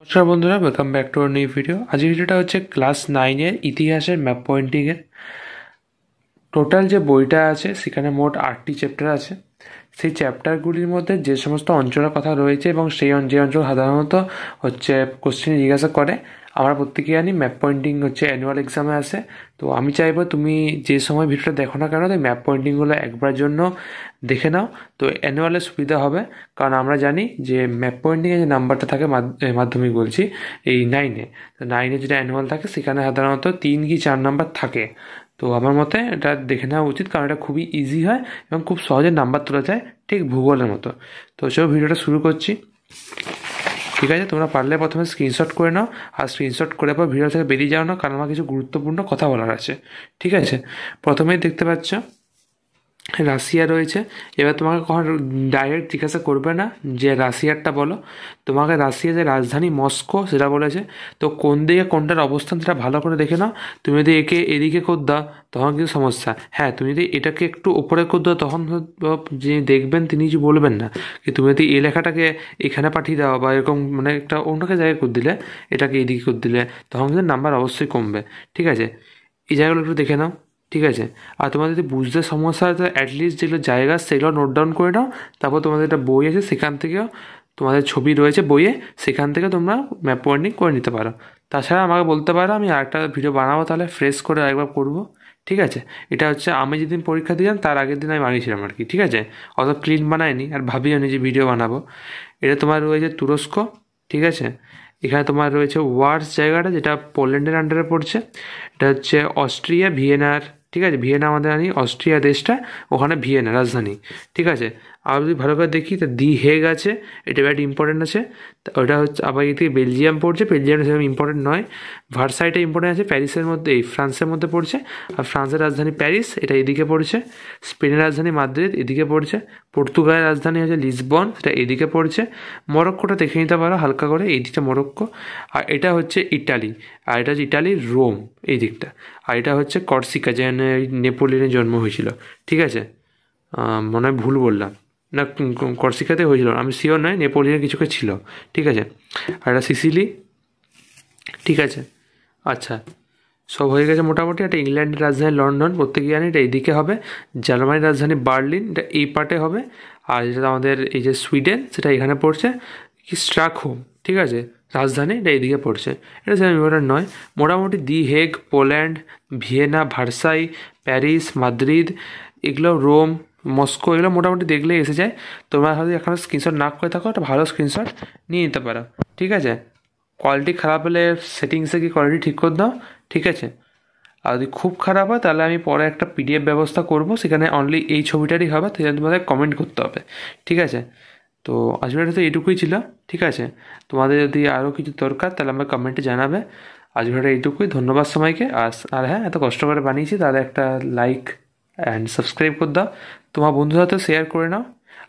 নমস্কার বন্ধুরা, welcome back to new video. আজকের ভিডিওটা হচ্ছে ক্লাস 9-এর ইতিহাসের ম্যাপ পয়েন্টিংয়ের। টোটাল যে বইটা আছে সেখানে মোট 8টি চ্যাপ্টার আছে। সেই চ্যাপ্টারগুলির মধ্যে যে সমস্ত অঞ্চলের কথা রয়েছে এবং যে অঞ্চল সাধারণত হচ্ছে কোশ্চেন জিজ্ঞাসা করে, আমরা প্রত্যেকে জানি ম্যাপ পয়েন্টিং হচ্ছে অ্যানুয়াল এক্সামে আসে। তো আমি চাইবো তুমি যে সময় ভিডিওটা দেখো না কেন, তো ম্যাপ পয়েন্টিংগুলো একবার জন্য দেখে নাও, তো অ্যানুয়ালে সুবিধা হবে। কারণ আমরা জানি যে ম্যাপ পয়েন্টিংয়ে যে নাম্বারটা থাকে মাধ্যমিক বলছি, এই 9-এ, তো 9-এ যেটা অ্যানুয়াল থাকে সেখানে সাধারণত 3 কি 4 নাম্বার থাকে। তো আমার মতে এটা দেখে নেওয়া উচিত, কারণ এটা খুবই ইজি হয় এবং খুব সহজে নাম্বার তোলা যায়, ঠিক ভূগোলের মতো। তো চলো ভিডিওটা শুরু করছি। ঠিক আছে, তোমরা পারলে প্রথমে স্ক্রিনশট করে নাও, আর স্ক্রিনশট করে পর ভিডিও থেকে বেরিয়ে যাও না, কারণ আমার কিছু গুরুত্বপূর্ণ কথা বলার আছে। ঠিক আছে, প্রথমেই দেখতে পাচ্ছ রাশিয়া রয়েছে। এবার তোমাকে কখন ডাইরেক্ট জিজ্ঞাসা করবে না যে রাশিয়ারটা বলো, তোমাকে রাশিয়ার যে রাজধানী মস্কো সেটা বলেছে। তো কোন দিকে কোনটার অবস্থান সেটা ভালো করে দেখে নাও। তুমি যদি একে এদিকে কর দাও তখন কিন্তু সমস্যা। হ্যাঁ, তুমি যদি এটাকে একটু ওপরে কর দাও তখন যিনি দেখবেন তিনি কিছু বলবেন না। কি তুমি যদি এই লেখাটাকে এখানে পাঠিয়ে দাও বা এরকম মানে একটা অন্যকে জায়গায় করে দিলে, এটাকে এদিকে করে দিলে, তখন কিন্তু নাম্বার অবশ্যই কমবে। ঠিক আছে, এই জায়গাগুলো একটু দেখে নাও। ঠিক আছে, আর তোমার যদি বুঝতে সমস্যা হয় তো অ্যাটলিস্ট যেগুলো জায়গা সেগুলো নোট ডাউন করে নাও। তারপর তোমাদের একটা বই আছে, সেখান থেকেও তোমাদের ছবি রয়েছে বইয়ে, সেখান থেকে তোমরা ম্যাপ পয়েন্টিং করে নিতে পারো। তাছাড়া আমাকে বলতে পারো, আমি আরেকটা ভিডিও বানাবো, তাহলে ফ্রেশ করে আরেকবার করবো। ঠিক আছে, এটা হচ্ছে আমি যেদিন পরীক্ষা দিলাম তার আগের দিন আমি বানিয়েছিলাম আর কি। ঠিক আছে, অত ক্লিন বানায়নি আর ভাবিও নি যে ভিডিও বানাবো। এটা তোমার রয়েছে তুরস্ক। ঠিক আছে, এখানে তোমার রয়েছে ওয়ার্স জায়গাটা, যেটা পোল্যান্ডের আন্ডারে পড়ছে। এটা হচ্ছে অস্ট্রিয়া ভিয়েনার। ঠিক আছে, ভিয়েনা আমাদের জানি অস্ট্রিয়া দেশটা, ওখানে ভিয়েনা রাজধানী। ঠিক আছে, আর যদি ভালো করে দেখি তো দি হেগ আছে, এটা একটা ইম্পর্টেন্ট আছে। ওটা হচ্ছে আবার এদিকে বেলজিয়াম পড়ছে, বেলজিয়ামটা সেরকম ইম্পর্টেন্ট নয়। ভার্সাইটা ইম্পর্টেন্ট আছে, প্যারিসের মধ্যে, এই ফ্রান্সের মধ্যে পড়ছে। আর ফ্রান্সের রাজধানী প্যারিস, এটা এদিকে পড়ছে। স্পেনের রাজধানী মাদ্রিদ এদিকে পড়ছে। পর্তুগালের রাজধানী হচ্ছে লিসবন, সেটা এদিকে পড়ছে। মরক্কোটা দেখে নিতে পারো হালকা করে, এই দিকটা মরক্কো। আর এটা হচ্ছে ইটালি, আর এটা হচ্ছে ইটালির রোম এই দিকটা। আর এটা হচ্ছে কর্সিকা, যেখানে নেপোলিয়নের জন্ম হয়েছিল। ঠিক আছে, মনে হয় ভুল বললাম, না কর্সিকাতে হয়েছিল, আমি শিওর নয়, নেপোলিয়নের কিছুকে ছিল। ঠিক আছে, আর এটা সিসিলি। ঠিক আছে, আচ্ছা, সব হয়ে গেছে মোটামুটি। এটা ইংল্যান্ডের রাজধানী লন্ডন, প্রত্যেকে জানি এটা এইদিকে হবে। জার্মানির রাজধানী বার্লিন, এটা এই পার্টে হবে। আর যেটা আমাদের এই যে সুইডেন, সেটা এখানে পড়ছে কি স্ট্রাকহোম। ঠিক আছে, রাজধানী এটা এইদিকে পড়ছে। এটা সেরকম ইম্পর্টেন্ট নয়। মোটামুটি the Hague, Poland, Vienna, Versailles, Paris, Madrid, এগুলো রোম, মস্কো, এগুলো মোটামুটি দেখলেই এসে যায়। তোমরা হয়তো এখনও স্ক্রিনশট না করে থাকো, একটা ভালো স্ক্রিনশট নিয়ে নিতে পারো। ঠিক আছে, কোয়ালিটি খারাপ হলে সেটিংসে কি কোয়ালিটি ঠিক করে দাও। ঠিক আছে, আর যদি খুব খারাপ হয় তাহলে আমি পরে একটা পিডিএফ ব্যবস্থা করব, সেখানে অনলি এই ছবিটারই হবে, সেখানে তোমাদের কমেন্ট করতে হবে। ঠিক আছে, তো আজকের তো এইটুকুই ছিল। ঠিক আছে, তোমাদের যদি আরও কিছু দরকার তাহলে আমার কমেন্টে জানাবে। আজকের এইটুকুই, ধন্যবাদ সবাইকে। আর হ্যাঁ, এত কষ্ট করে বানিয়েছি, তাহলে একটা লাইক অ্যান্ড সাবস্ক্রাইব করে দাও, তোমার বন্ধুদের সাথে শেয়ার করে নাও।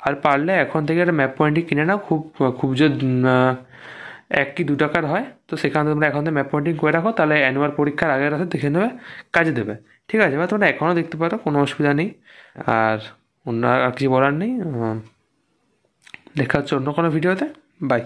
আর পারলে এখন থেকে একটা ম্যাপ পয়েন্টই কিনে নাও, খুব খুব যে 1 কি 2 টাকার হয়, তো সেখানে তোমরা এখন থেকে ম্যাপ পয়েন্টিং করে রাখো, তাহলে অ্যানুয়াল পরীক্ষার আগের রাতে দেখে নেবে, কাজে দেবে। ঠিক আছে, বা তোমরা এখনও দেখতে পারো, কোনো অসুবিধা নেই। আর অন্য আর কিছু বলার নেই। দেখা হচ্ছে অন্য কোনো ভিডিওতে। বাই।